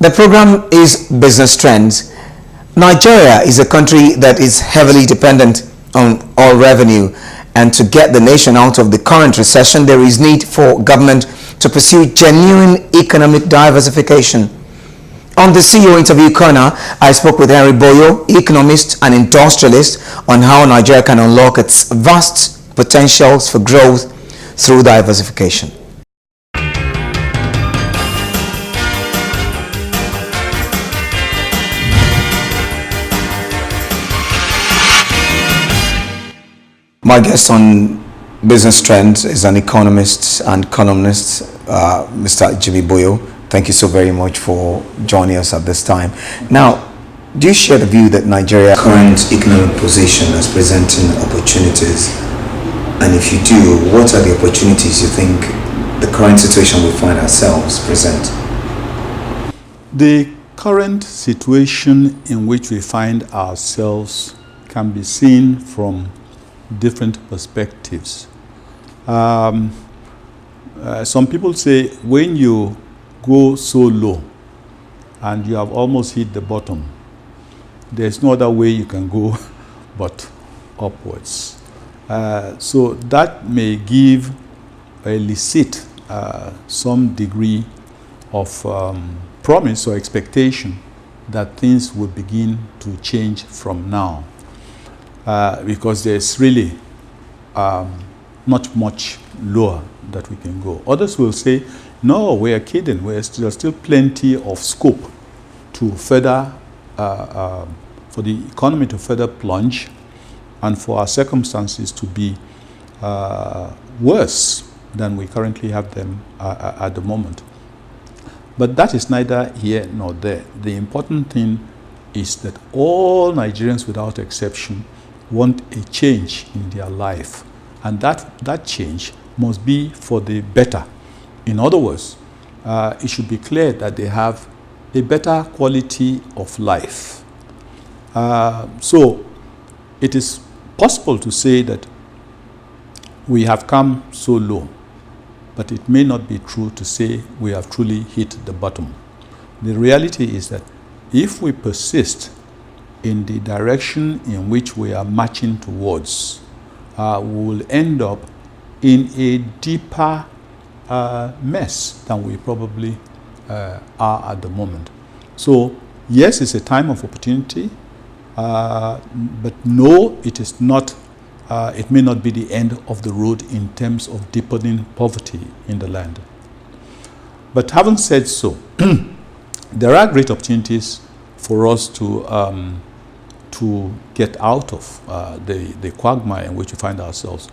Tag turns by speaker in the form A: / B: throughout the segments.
A: The program is Business Trends. Nigeria is a country that is heavily dependent on oil revenue, and to get the nation out of the current recession, there is need for government to pursue genuine economic diversification. On the CEO interview corner, I spoke with Henry BOYO, economist and industrialist, on how Nigeria can unlock its vast potentials for growth through diversification. My guest on Business Trends is an economist and columnist, Mr. Jimmy BOYO. Thank you so very much for joining us at this time. Now, do you share the view that Nigeria's current economic position is presenting opportunities? And if you do, what are the opportunities you think the current situation we find ourselves present?
B: The current situation in which we find ourselves can be seen from different perspectives. Some people say when you go so low and you have almost hit the bottom, there's no other way you can go but upwards. So that may give or elicit some degree of promise or expectation that things will begin to change from now. Because there's really not much lower that we can go. Others will say, no, we are kidding. There's still plenty of scope to further, for the economy to further plunge and for our circumstances to be worse than we currently have them at the moment. But that is neither here nor there. The important thing is that all Nigerians without exception want a change in their life, and that change must be for the better. In other words, it should be clear that they have a better quality of life. So it is possible to say that we have come so low, but it may not be true to say we have truly hit the bottom. The reality is that if we persist in the direction in which we are marching towards, we will end up in a deeper mess than we probably are at the moment. So yes, it's a time of opportunity, but no, it is not. It may not be the end of the road in terms of deepening poverty in the land. But having said so, there are great opportunities for us to get out of the quagmire in which we find ourselves,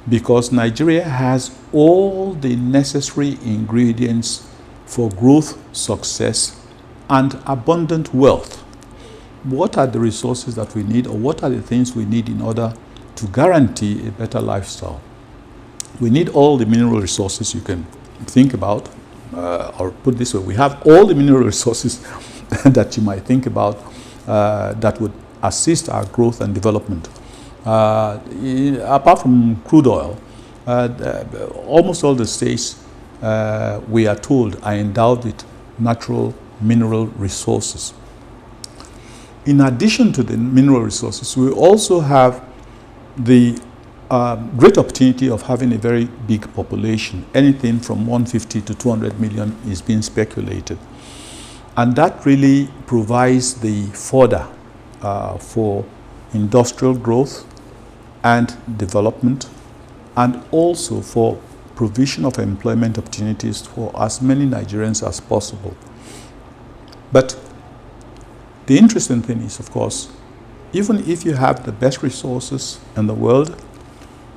B: because Nigeria has all the necessary ingredients for growth, success, and abundant wealth. What are the resources that we need, or what are the things we need in order to guarantee a better lifestyle? We need all the mineral resources you can think about, or put this way, we have all the mineral resources that you might think about that would assist our growth and development. Apart from crude oil, almost all the states, we are told, are endowed with natural mineral resources. In addition to the mineral resources, we also have the great opportunity of having a very big population. Anything from 150 to 200 million is being speculated. And that really provides the fodder for industrial growth and development, and also for provision of employment opportunities for as many Nigerians as possible. But the interesting thing is, of course, even if you have the best resources in the world,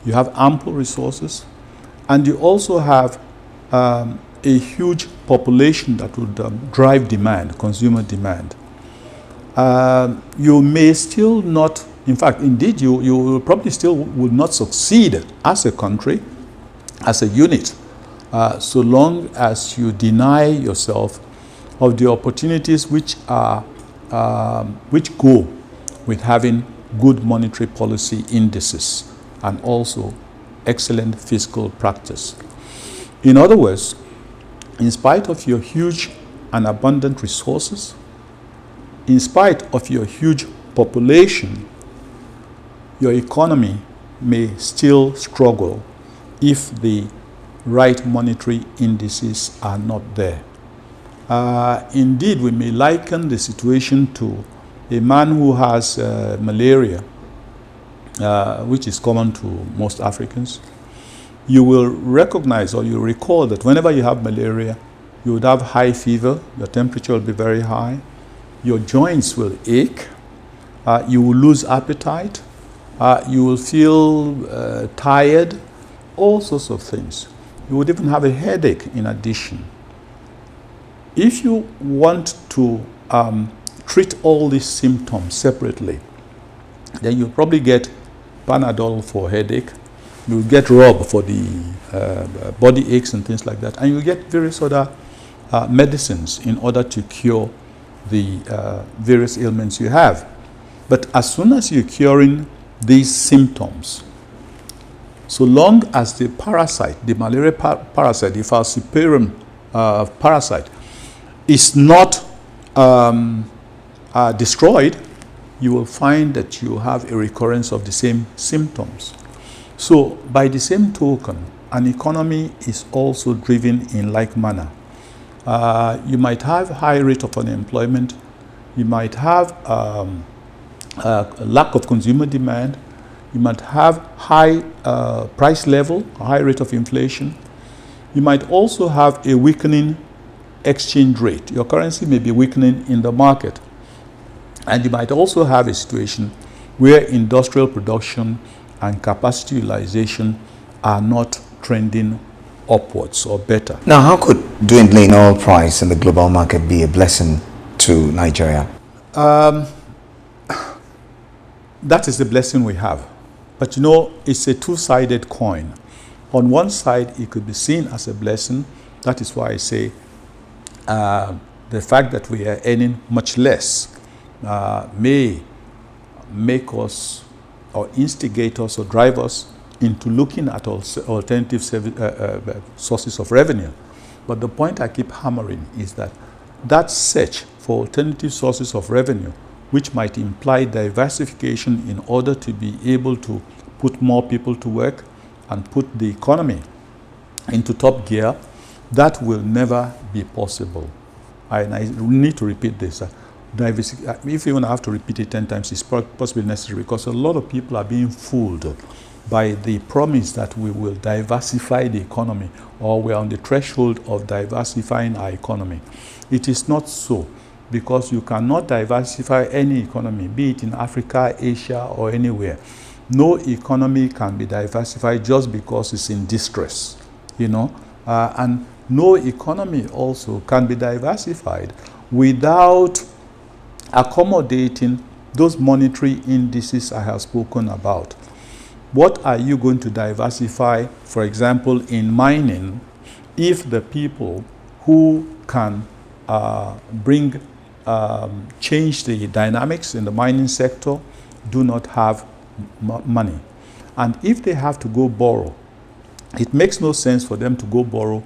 B: you have ample resources, and you also have a huge population that would drive demand, consumer demand, you may still not, in fact, indeed, you probably still would not succeed as a country, as a unit, so long as you deny yourself of the opportunities which go with having good monetary policy indices and also excellent fiscal practice. In other words, in spite of your huge and abundant resources, in spite of your huge population, your economy may still struggle if the right monetary indices are not there. Indeed, we may liken the situation to a man who has malaria, which is common to most Africans. You will recognize or you recall that whenever you have malaria, you would have high fever, your temperature will be very high, your joints will ache, you will lose appetite, you will feel tired, all sorts of things. You would even have a headache in addition. If you want to treat all these symptoms separately, then you'll probably get Panadol for headache, you'll get rub for the body aches and things like that, and you'll get various other medicines in order to cure the various ailments you have. But as soon as you're curing these symptoms, so long as the parasite, the malaria parasite, the falciparum parasite, is not destroyed, you will find that you have a recurrence of the same symptoms. So by the same token, an economy is also driven in like manner. You might have high rate of unemployment, you might have lack of consumer demand, you might have high price level, a high rate of inflation. You might also have a weakening exchange rate. Your currency may be weakening in the market. And you might also have a situation where industrial production and capacity utilization are not trending upwards or better.
A: Now, how could dwindling oil price in the global market be a blessing to Nigeria?
B: That is the blessing we have. But you know, it's a two-sided coin. On one side, it could be seen as a blessing. That is why I say the fact that we are earning much less may make us or instigate us or drive us into looking at alternative sources of revenue. But the point I keep hammering is that that search for alternative sources of revenue, which might imply diversification in order to be able to put more people to work and put the economy into top gear, that will never be possible. And I need to repeat this. If you want to have to repeat it 10 times, it's possibly necessary, because a lot of people are being fooled by the promise that we will diversify the economy, or we're on the threshold of diversifying our economy. It is not so, because you cannot diversify any economy, be it in Africa, Asia, or anywhere. No economy can be diversified just because it's in distress, you know, and no economy also can be diversified without accommodating those monetary indices I have spoken about. What are you going to diversify, for example, in mining, if the people who can change the dynamics in the mining sector do not have money? And if they have to go borrow, it makes no sense for them to go borrow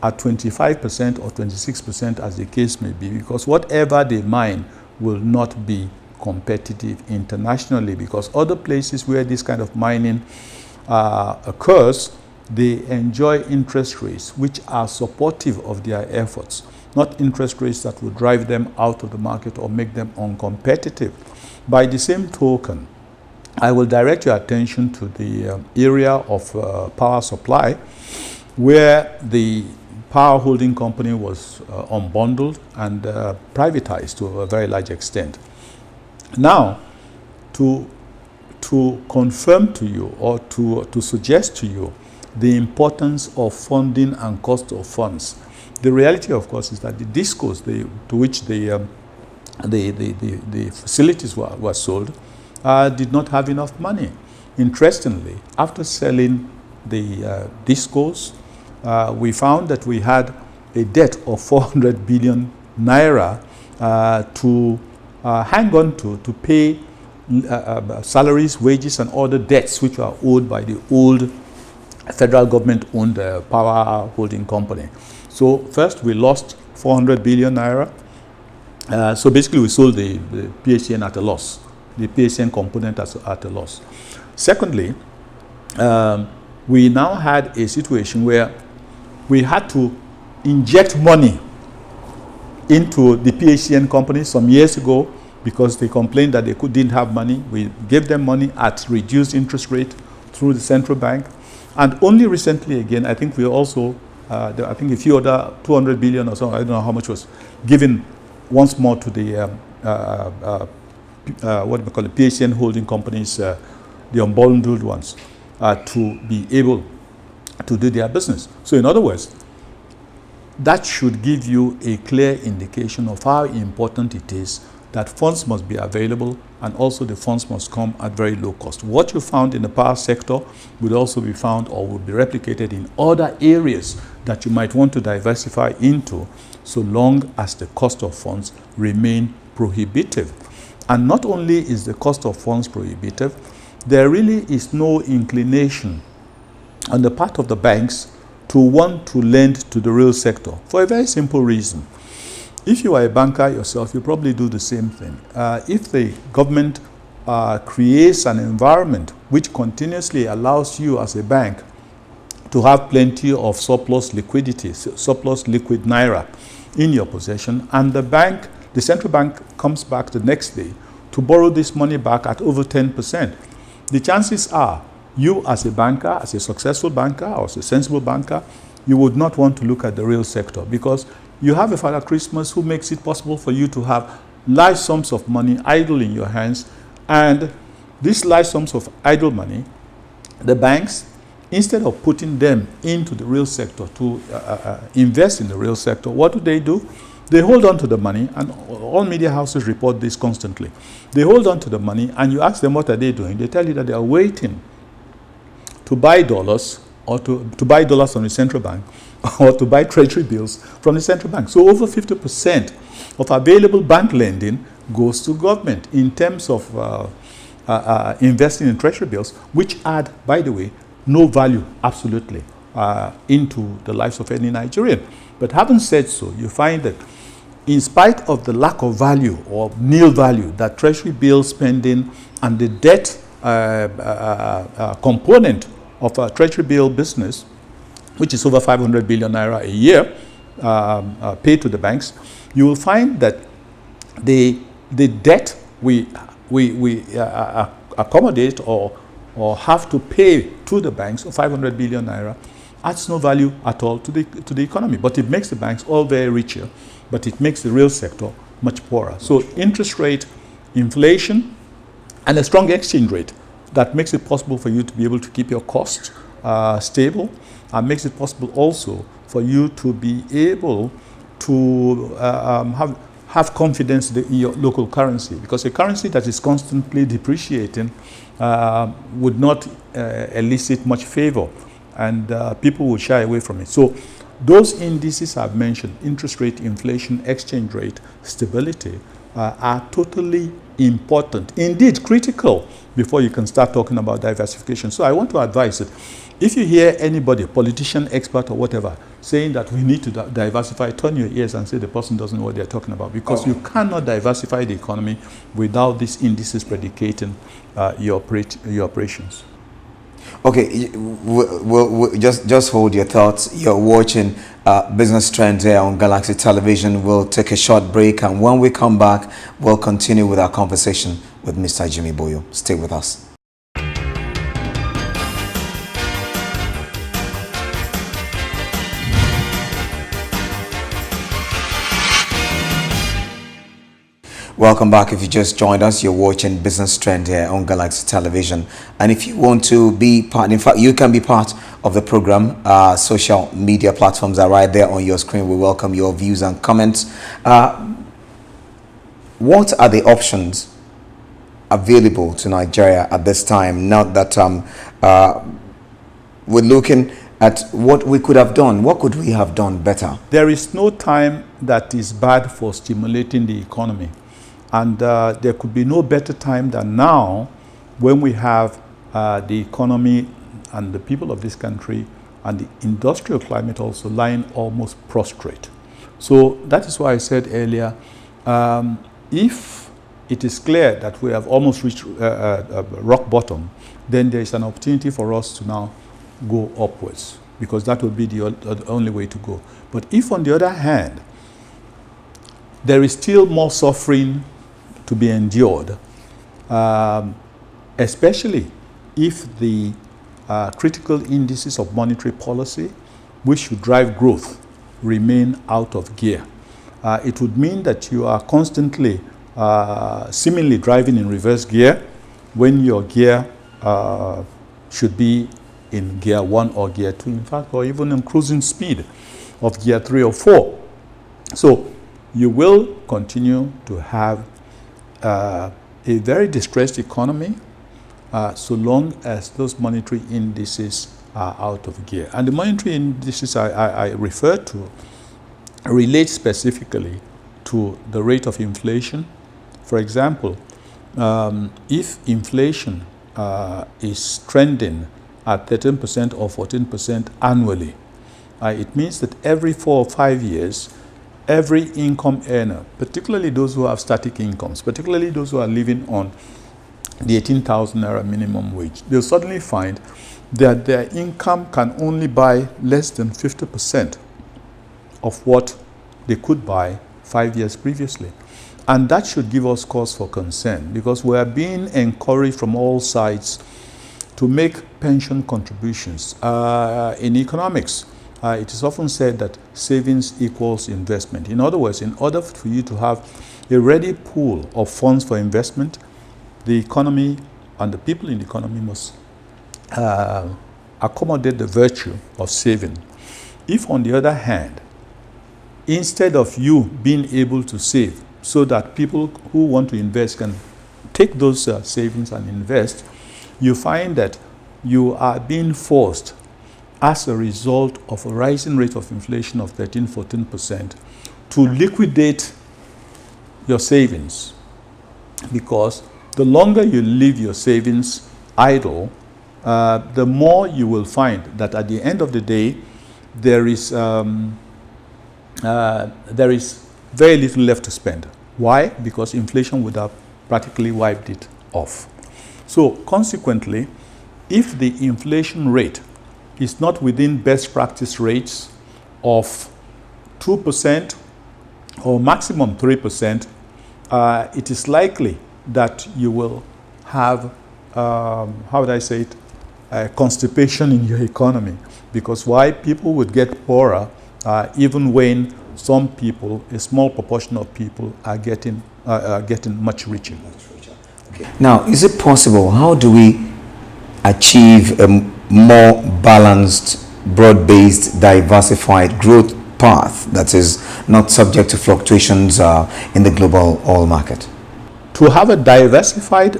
B: at 25% or 26%, as the case may be, because whatever they mine will not be competitive internationally, because other places where this kind of mining occurs, they enjoy interest rates which are supportive of their efforts, not interest rates that will drive them out of the market or make them uncompetitive. By the same token, I will direct your attention to the area of power supply, where the power holding company was unbundled and privatized to a very large extent. Now, to confirm to you, or to suggest to you the importance of funding and cost of funds, the reality, of course, is that the discos to which the facilities were sold did not have enough money. Interestingly, after selling the discos, we found that we had a debt of 400 billion naira to hang on to pay salaries, wages, and other debts which were owed by the old federal government-owned power holding company. So first we lost 400 billion naira. So basically we sold the PHCN at a loss, the PHCN component at a loss. Secondly, we now had a situation where we had to inject money into the PHCN company some years ago because they complained that they didn't have money. We gave them money at reduced interest rate through the central bank. And only recently again, I think we also, I think a few other 200 billion or so, I don't know how much was given once more to the, what do we call it, PHCN holding companies, the unbundled ones, to be able to do their business. So in other words, that should give you a clear indication of how important it is that funds must be available and also the funds must come at very low cost. What you found in the power sector would also be found or would be replicated in other areas that you might want to diversify into, so long as the cost of funds remain prohibitive. And not only is the cost of funds prohibitive, there really is no inclination on the part of the banks to want to lend to the real sector for a very simple reason. If you are a banker yourself, you probably do the same thing. If the government creates an environment which continuously allows you as a bank to have plenty of surplus liquidity, surplus liquid naira in your possession, and the central bank comes back the next day to borrow this money back at over 10%, the chances are you as a banker, as a successful banker or as a sensible banker, you would not want to look at the real sector because you have a Father Christmas who makes it possible for you to have large sums of money idle in your hands. And these large sums of idle money, the banks, instead of putting them into the real sector to invest in the real sector, what do? They hold on to the money, and all media houses report this constantly. They hold on to the money, and you ask them what are they doing. They tell you that they are waiting to buy dollars or to buy dollars from the central bank or to buy treasury bills from the central bank. So over 50% of available bank lending goes to government in terms of investing in treasury bills, which add, by the way, no value absolutely into the lives of any Nigerian. But having said so, you find that in spite of the lack of value or nil value that treasury bill spending and the debt component of a treasury bill business, which is over 500 billion naira a year paid to the banks, you will find that the debt we accommodate or have to pay to the banks of 500 billion naira adds no value at all to the economy. But it makes the banks all very richer, but it makes the real sector much poorer. So interest rate, inflation, and a strong exchange rate that makes it possible for you to be able to keep your costs stable, and makes it possible also for you to be able to have confidence in your local currency, because a currency that is constantly depreciating would not elicit much favor, and people will shy away from it. So those indices I've mentioned, interest rate, inflation, exchange rate, stability, are totally important, indeed critical, before you can start talking about diversification. So I want to advise that if you hear anybody, politician, expert, or whatever, saying that we need to diversify, turn your ears and say the person doesn't know what they're talking about, because you cannot diversify the economy without these indices predicating your operations.
A: Okay, we'll just hold your thoughts. You're watching Business Trends here on Galaxy Television. We'll take a short break, and when we come back, we'll continue with our conversation with Mr. Jimmy BOYO. Stay with us. Welcome back. If you just joined us, you're watching Business Trend here on Galaxy Television. And if you want to be part, in fact, you can be part of the program. Social media platforms are right there on your screen. We welcome your views and comments. What are the options available to Nigeria at this time? Now that we're looking at what we could have done. What could we have done better?
B: There is no time that is bad for stimulating the economy. And there could be no better time than now, when we have the economy and the people of this country and the industrial climate also lying almost prostrate. So that is why I said earlier, if it is clear that we have almost reached rock bottom, then there is an opportunity for us to now go upwards, because that will be the only way to go. But if, on the other hand, there is still more suffering to be endured, especially if the critical indices of monetary policy, which should drive growth, remain out of gear. It would mean that you are constantly seemingly driving in reverse gear when your gear should be in gear 1 or gear 2, in fact, or even in cruising speed of gear 3 or 4. So you will continue to have a very distressed economy so long as those monetary indices are out of gear. And the monetary indices I refer to relate specifically to the rate of inflation. For example, if inflation is trending at 13% or 14% annually, it means that every 4 or 5 years, every income earner, particularly those who have static incomes, particularly those who are living on the 18,000 naira minimum wage, they'll suddenly find that their income can only buy less than 50% of what they could buy 5 years previously. And that should give us cause for concern, because we are being encouraged from all sides to make pension contributions. In economics, it is often said that savings equals investment. In other words, in order for you to have a ready pool of funds for investment, the economy and the people in the economy must accommodate the virtue of saving. If, on the other hand, instead of you being able to save so that people who want to invest can take those savings and invest, you find that you are being forced, as a result of a rising rate of inflation of 13–14%, to liquidate your savings. Because the longer you leave your savings idle, the more you will find that at the end of the day, there is very little left to spend. Why? Because inflation would have practically wiped it off. So consequently, if the inflation rate is not within best practice rates of 2% or maximum 3%, it is likely that you will have, how would I say it, constipation in your economy. Because why? People would get poorer even when some people, a small proportion of people, are getting much richer.
A: Okay. Now, is it possible, how do we achieve a more balanced, broad-based, diversified growth path that is not subject to fluctuations in the global oil market?
B: To have a diversified,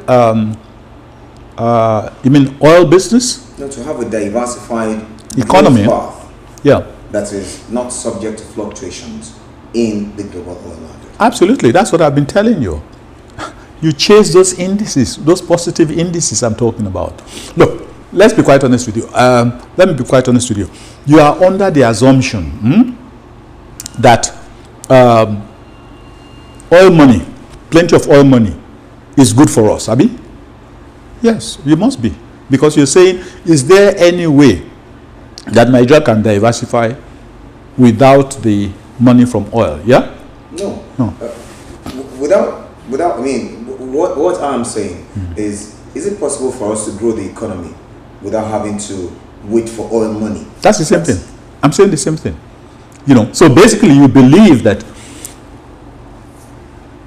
B: you mean oil business?
A: No, to have a diversified
B: economy
A: path,
B: yeah,
A: that is not subject to fluctuations in the global oil market.
B: Absolutely, that's what I've been telling you. You chase those indices, those positive indices I'm talking about. Look, let's be quite honest with you. Let me be quite honest with you. You are under the assumption that oil money, plenty of oil money, is good for us, Abi? Yes, you must be. Because you're saying, is there any way that Nigeria can diversify without the money from oil? Yeah?
A: No.
B: No.
A: Without, I mean, what I'm saying is it possible for us to grow the economy without having to wait for oil money?
B: That's the same thing. I'm saying the same thing. You know, so basically you believe that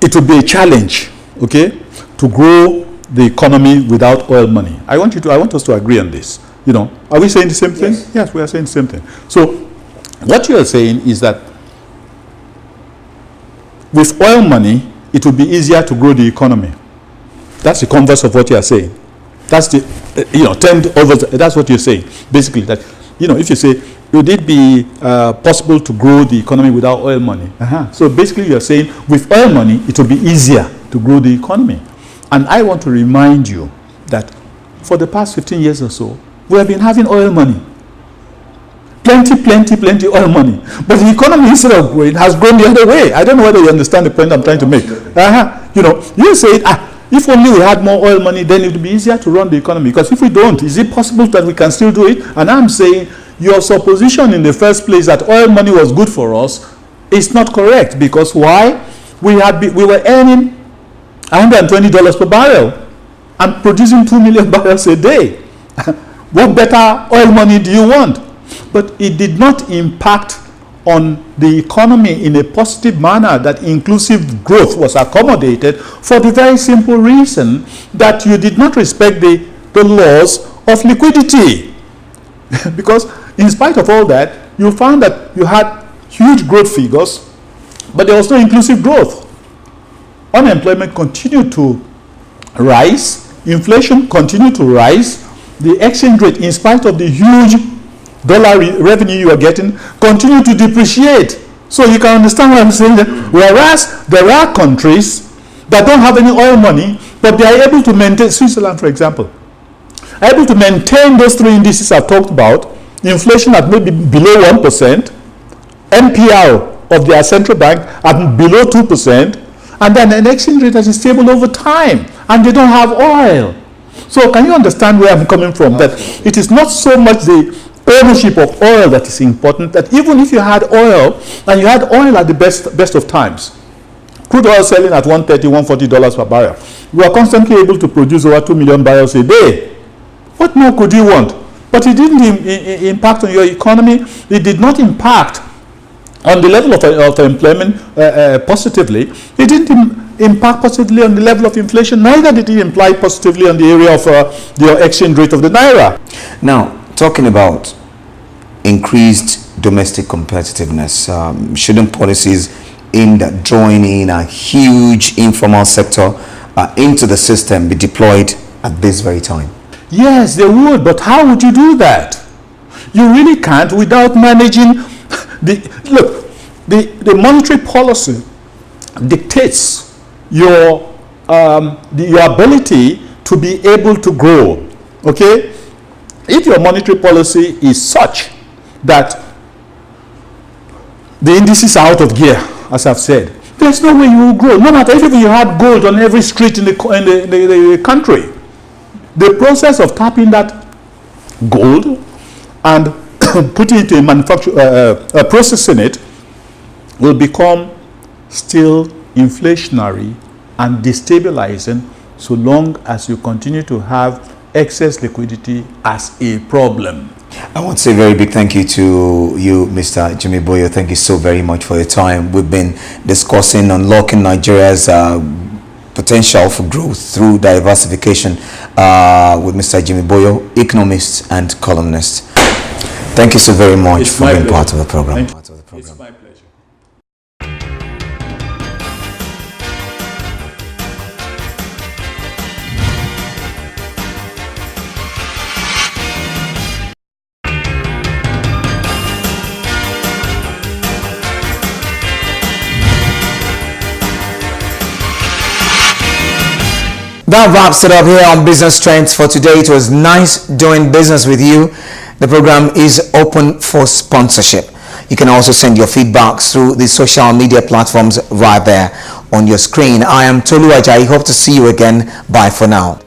B: it would be a challenge, okay, to grow the economy without oil money. I want us to agree on this. You know, are we saying the same thing?
A: Yes.
B: Yes, we are saying the same thing. So what you are saying is that with oil money, it would be easier to grow the economy. That's the converse of what you are saying. That's the, turned over, that's what you're saying. Basically, that, if you say, would it be possible to grow the economy without oil money? So basically, you're saying, with oil money, it will be easier to grow the economy. And I want to remind you that for the past 15 years or so, we have been having oil money. plenty oil money. But the economy, instead of growing, has grown the other way. I don't know whether you understand the point I'm trying to make. You know, you say, if only we had more oil money, then it would be easier to run the economy. Because if we don't, is it possible that we can still do it? And I'm saying your supposition in the first place that oil money was good for us is not correct. Because why? We were earning $120 per barrel and producing 2 million barrels a day. What better oil money do you want? But it did not impact on the economy in a positive manner that inclusive growth was accommodated for the very simple reason that you did not respect the laws of liquidity. Because in spite of all that, you found that you had huge growth figures, but there was no inclusive growth. Unemployment continued to rise, inflation continued to rise, the exchange rate, in spite of the huge dollar revenue you are getting, continue to depreciate. So you can understand what I'm saying. Whereas there are countries that don't have any oil money, but they are able to maintain, Switzerland for example, are able to maintain those three indices I've talked about, inflation at maybe below 1%, MPR of their central bank at below 2%, and then an exchange rate that is stable over time, and they don't have oil. So can you understand where I'm coming from? That it is not so much the ownership of oil that is important, that even if you had oil, and you had oil at the best of times, crude oil selling at $130, $140 per barrel, you are constantly able to produce over 2 million barrels a day. What more could you want? But it didn't impact on your economy. It did not impact on the level of employment positively. It didn't impact positively on the level of inflation. Neither did it imply positively on the area of the exchange rate of the naira.
A: Now, talking about increased domestic competitiveness, shouldn't policies aimed at drawing in a huge informal sector into the system be deployed at this very time?
B: Yes, they would, but how would you do that? You really can't without managing the monetary policy dictates your ability to be able to grow. Okay? If your monetary policy is such that the indices are out of gear, as I've said, there's no way you will grow. No matter if you had gold on every street in the country, the process of tapping that gold and putting it in processing it will become still inflationary and destabilizing so long as you continue to have excess liquidity as a problem.
A: I want to say a very big thank you to you, Mr. Jimmy Boyo. Thank you so very much for your time. We've been discussing unlocking Nigeria's potential for growth through diversification with Mr. Jimmy Boyo, economist and columnist. Thank you so very much for being part of the program.
B: It's my pleasure.
A: That wraps it up here on Business Trends for today. It was nice doing business with you. The program is open for sponsorship. You can also send your feedbacks through the social media platforms right there on your screen. I am Tolu Ajayi. Hope to see you again. Bye for now.